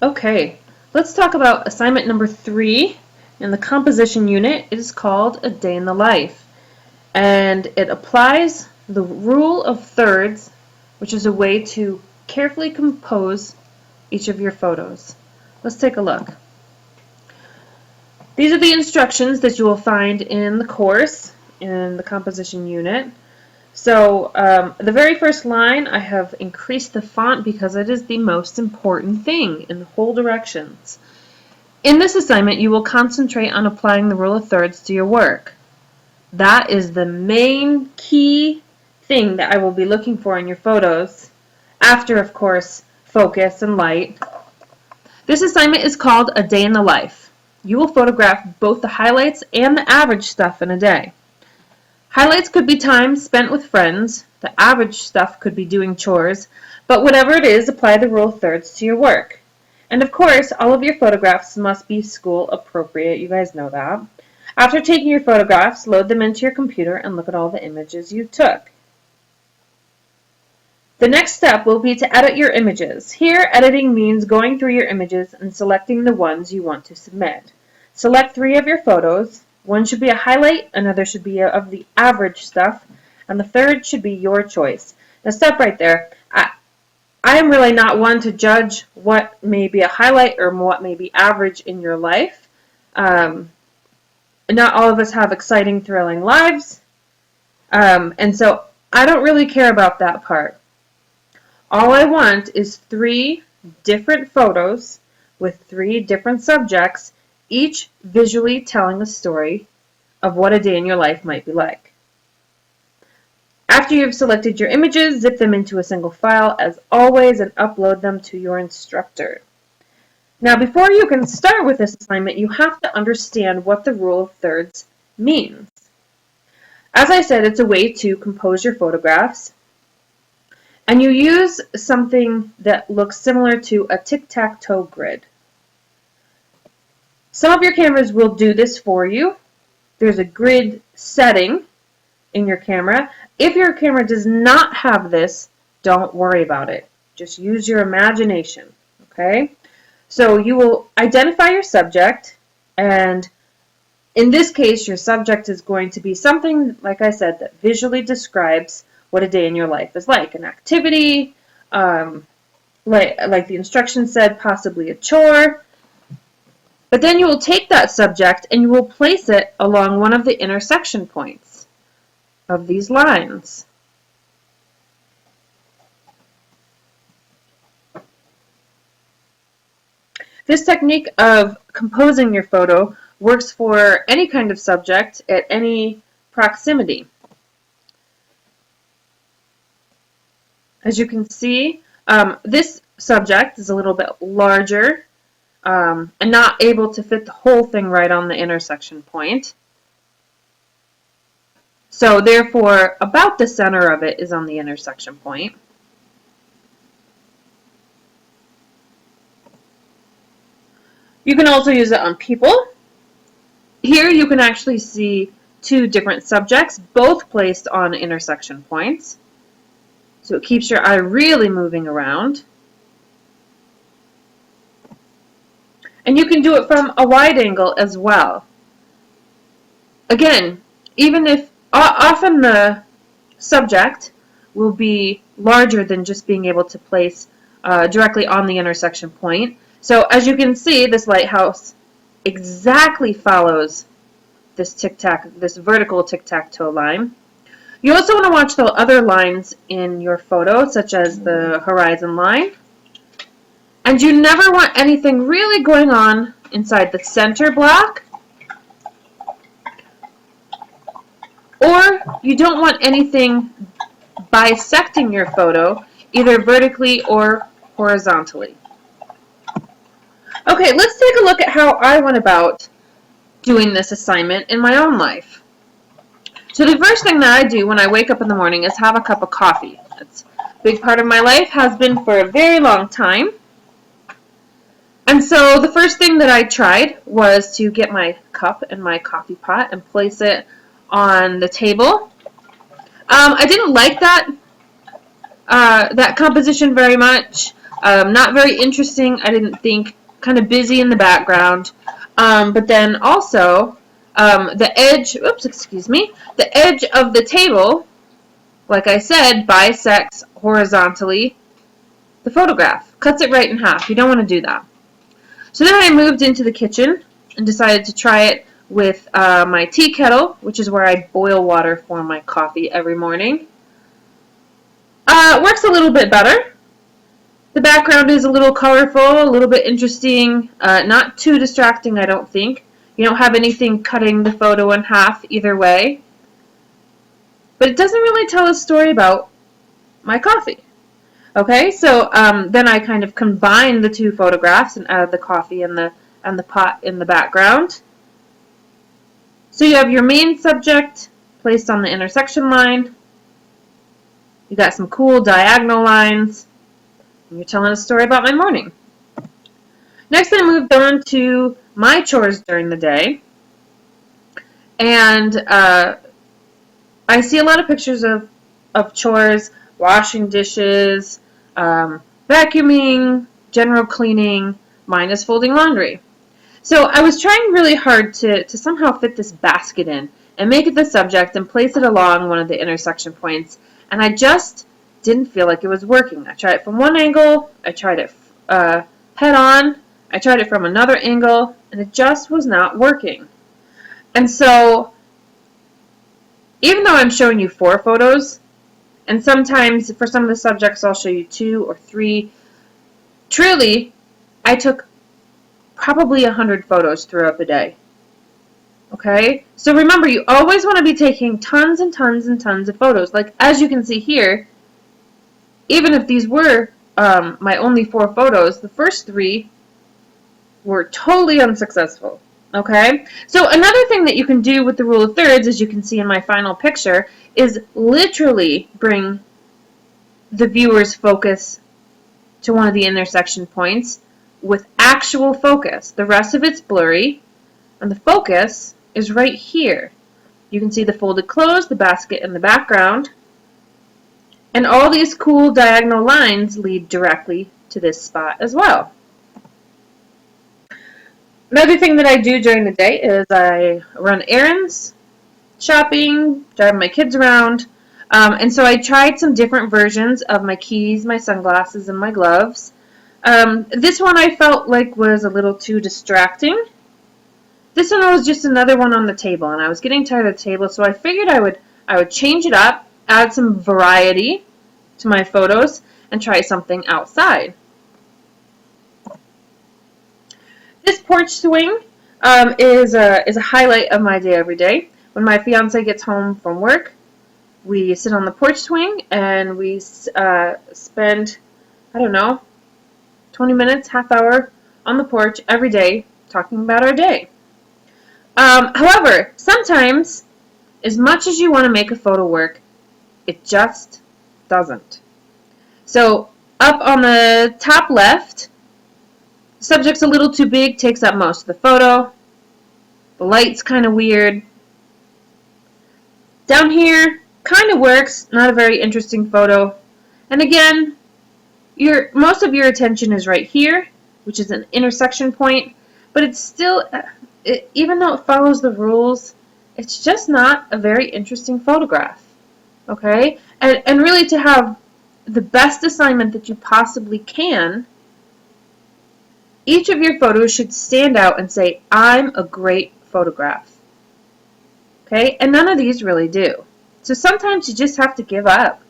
Okay, let's talk about assignment number 3 in the composition unit. It is called A Day in the Life, and it applies the rule of thirds, which is a way to carefully compose each of your photos. Let's take a look. These are the instructions that you will find in the course in the composition unit. So the very first line, I have increased the font because it is the most important thing in the whole directions. In this assignment, you will concentrate on applying the rule of thirds to your work. That is the main key thing that I will be looking for in your photos, after, of course, focus and light. This assignment is called A Day in the Life. You will photograph both the highlights and the average stuff in a day. Highlights could be time spent with friends. The average stuff could be doing chores. But whatever it is, apply the rule of thirds to your work. And of course, all of your photographs must be school appropriate. You guys know that. After taking your photographs, load them into your computer and look at all the images you took. The next step will be to edit your images. Here, editing means going through your images and selecting the ones you want to submit. Select 3 of your photos. One should be a highlight, another should be of the average stuff, and the third should be your choice. Now stop right there. I am really not one to judge what may be a highlight or what may be average in your life. Not all of us have exciting, thrilling lives, and so I don't really care about that part. All I want is 3 different photos with 3 different subjects, each visually telling a story of what a day in your life might be like. After you've selected your images, zip them into a single file as always and upload them to your instructor. Now, before you can start with this assignment, you have to understand what the rule of thirds means. As I said, it's a way to compose your photographs, and you use something that looks similar to a tic-tac-toe grid. Some of your cameras will do this for you. There's a grid setting in your camera. If your camera does not have this, don't worry about it. Just use your imagination, okay? So you will identify your subject, and in this case, your subject is going to be something, like I said, that visually describes what a day in your life is like. An activity, like the instructions said, possibly a chore. But then you will take that subject and you will place it along one of the intersection points of these lines. This technique of composing your photo works for any kind of subject at any proximity. As you can see, this subject is a little bit larger and not able to fit the whole thing right on the intersection point. So therefore, about the center of it is on the intersection point. You can also use it on people. Here you can actually see 2 different subjects, both placed on intersection points. So it keeps your eye really moving around. And you can do it from a wide angle as well. Again, even if often the subject will be larger than just being able to place directly on the intersection point. So as you can see, this lighthouse exactly follows this vertical tic-tac-toe line. You also want to watch the other lines in your photo, such as the horizon line. And you never want anything really going on inside the center block. Or you don't want anything bisecting your photo, either vertically or horizontally. Okay, let's take a look at how I went about doing this assignment in my own life. So the first thing that I do when I wake up in the morning is have a cup of coffee. That's a big part of my life, has been for a very long time. And so the first thing that I tried was to get my cup and my coffee pot and place it on the table. I didn't like that composition very much. Not very interesting, I didn't think. Kind of busy in the background. But then also, the edge, oops, excuse me, the edge of the table, like I said, bisects horizontally the photograph. Cuts it right in half. You don't want to do that. So then I moved into the kitchen and decided to try it with my tea kettle, which is where I boil water for my coffee every morning. It works a little bit better. The background is a little colorful, a little bit interesting, not too distracting, I don't think. You don't have anything cutting the photo in half either way. But it doesn't really tell a story about my coffee. Okay, so then I kind of combine the two photographs and add the coffee and the pot in the background. So you have your main subject placed on the intersection line. You got some cool diagonal lines. And you're telling a story about my morning. Next, I moved on to my chores during the day. And I see a lot of pictures of chores, washing dishes, vacuuming, general cleaning. Mine is folding laundry. So I was trying really hard to somehow fit this basket in and make it the subject and place it along one of the intersection points. And I just didn't feel like it was working. I tried it from one angle, I tried it head on, I tried it from another angle, and it just was not working. And so, even though I'm showing you 4 photos, and sometimes for some of the subjects I'll show you 2 or 3, truly, I took probably 100 photos throughout the day. Okay? So remember, you always want to be taking tons and tons and tons of photos. Like, as you can see here, even if these were my only 4 photos, the first 3 were totally unsuccessful. Okay? So another thing that you can do with the rule of thirds, as you can see in my final picture, is literally bring the viewer's focus to one of the intersection points with actual focus. The rest of it's blurry, and the focus is right here. You can see the folded clothes, the basket in the background, and all these cool diagonal lines lead directly to this spot as well. Another thing that I do during the day is I run errands, shopping, drive my kids around, and so I tried some different versions of my keys, my sunglasses, and my gloves. This one I felt like was a little too distracting. This one was just another one on the table, and I was getting tired of the table, so I figured I would change it up, add some variety to my photos, and try something outside. This porch swing is a highlight of my day every day. When my fiance gets home from work, we sit on the porch swing and we spend, I don't know, 20 minutes, half hour on the porch every day talking about our day. However, sometimes, as much as you want to make a photo work, it just doesn't. So, up on the top left, the subject's a little too big, takes up most of the photo. The light's kind of weird. Down here, kind of works, not a very interesting photo. And again, most of your attention is right here, which is an intersection point, but it's still, even though it follows the rules, it's just not a very interesting photograph. Okay? And really to have the best assignment that you possibly can, each of your photos should stand out and say, I'm a great photograph. Okay? And none of these really do. So sometimes you just have to give up.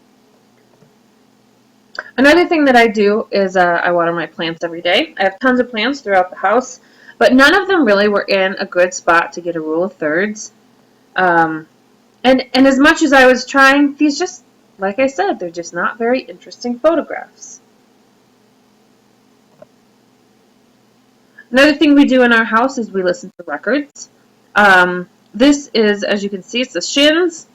Another thing that I do is I water my plants every day. I have tons of plants throughout the house, but none of them really were in a good spot to get a rule of thirds. And as much as I was trying, these just, like I said, they're just not very interesting photographs. Another thing we do in our house is we listen to records. This is, as you can see, it's the Shins.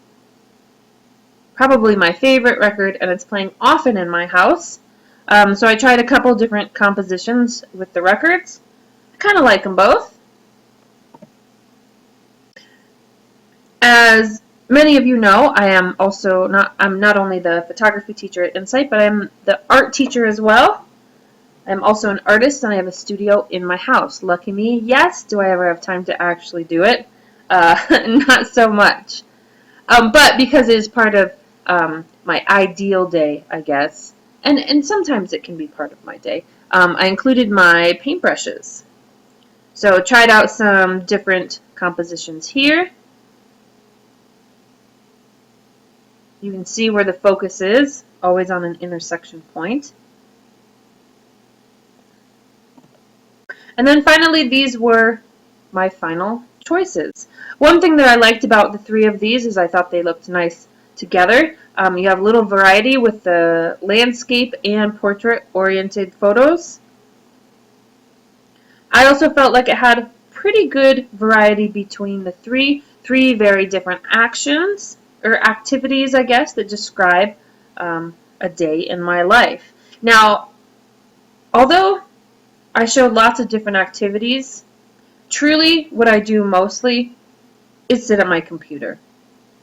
Probably my favorite record, and it's playing often in my house. So I tried a couple different compositions with the records. I kind of like them both. As many of you know, I'm not only the photography teacher at Insight, but I'm the art teacher as well. I'm also an artist and I have a studio in my house. Lucky me, yes. Do I ever have time to actually do it? Not so much. But because it is part of my ideal day, I guess, and sometimes it can be part of my day, I included my paintbrushes. So tried out some different compositions here. You can see where the focus is, always on an intersection point. And then finally, these were my final choices. One thing that I liked about the three of these is I thought they looked nice together. You have a little variety with the landscape and portrait-oriented photos. I also felt like it had pretty good variety between the three very different actions or activities, I guess, that describe a day in my life. Now, although I showed lots of different activities, truly what I do mostly is sit at my computer,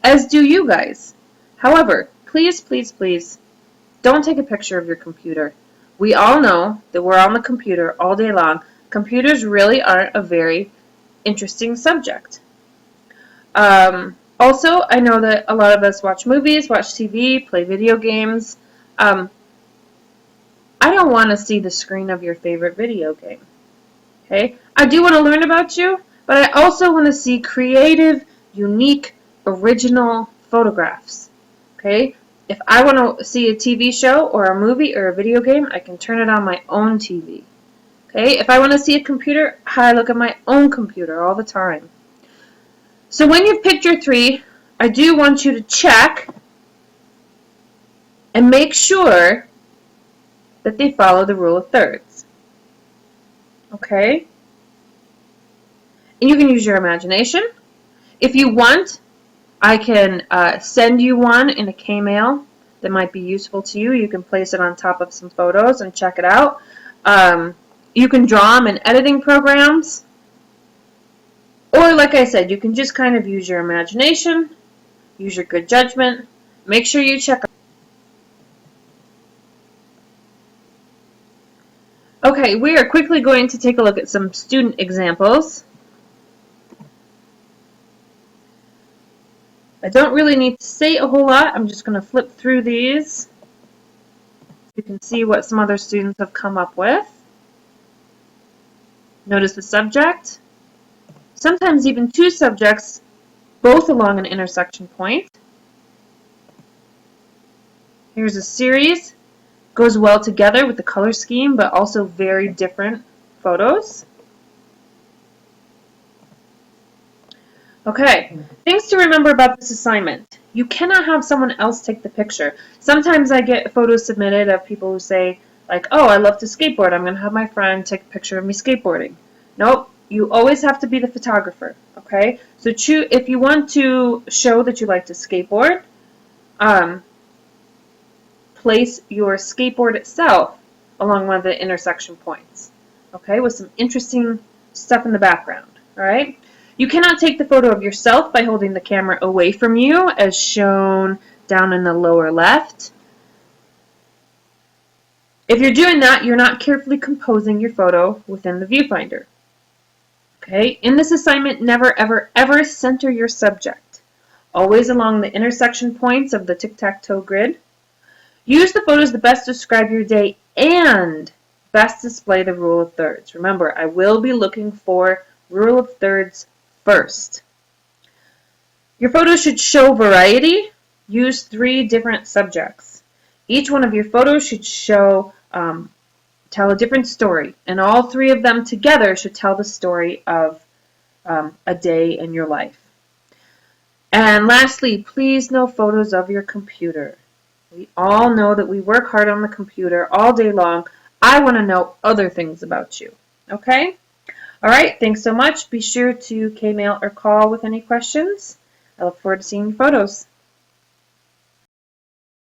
as do you guys. However, please, please, please, don't take a picture of your computer. We all know that we're on the computer all day long. Computers really aren't a very interesting subject. Also, I know that a lot of us watch movies, watch TV, play video games. I don't want to see the screen of your favorite video game. Okay? I do want to learn about you, but I also want to see creative, unique, original photographs. Okay? If I want to see a TV show or a movie or a video game, I can turn it on my own TV. Okay? If I want to see a computer, I look at my own computer all the time. So when you've picked your three, I do want you to check and make sure that they follow the rule of thirds. Okay? And you can use your imagination. If you want, I can send you one in a K-mail that might be useful to you. You can place it on top of some photos and check it out. You can draw them in editing programs. Or, like I said, you can just kind of use your imagination, use your good judgment. Make sure you check. Okay, we are quickly going to take a look at some student examples. I don't really need to say a whole lot. I'm just going to flip through these. You can see what some other students have come up with. Notice the subject. Sometimes even two subjects, both along an intersection point. Here's a series. Goes well together with the color scheme, but also very different photos. Okay, things to remember about this assignment. You cannot have someone else take the picture. Sometimes I get photos submitted of people who say, like, oh, I love to skateboard. I'm going to have my friend take a picture of me skateboarding. Nope, you always have to be the photographer, okay? So if you want to show that you like to skateboard, place your skateboard itself along one of the intersection points, okay, with some interesting stuff in the background, all right? You cannot take the photo of yourself by holding the camera away from you, as shown down in the lower left. If you're doing that, you're not carefully composing your photo within the viewfinder. Okay, in this assignment, never, ever, ever center your subject. Always along the intersection points of the tic-tac-toe grid. Use the photos that best describe your day and best display the rule of thirds. Remember, I will be looking for rule of thirds first. Your photos should show variety. Use 3 different subjects. Each one of your photos should show, tell a different story, and all 3 of them together should tell the story of a day in your life. And lastly, please no photos of your computer. We all know that we work hard on the computer all day long. I want to know other things about you. Okay? All right, thanks so much. Be sure to K-mail or call with any questions. I look forward to seeing your photos.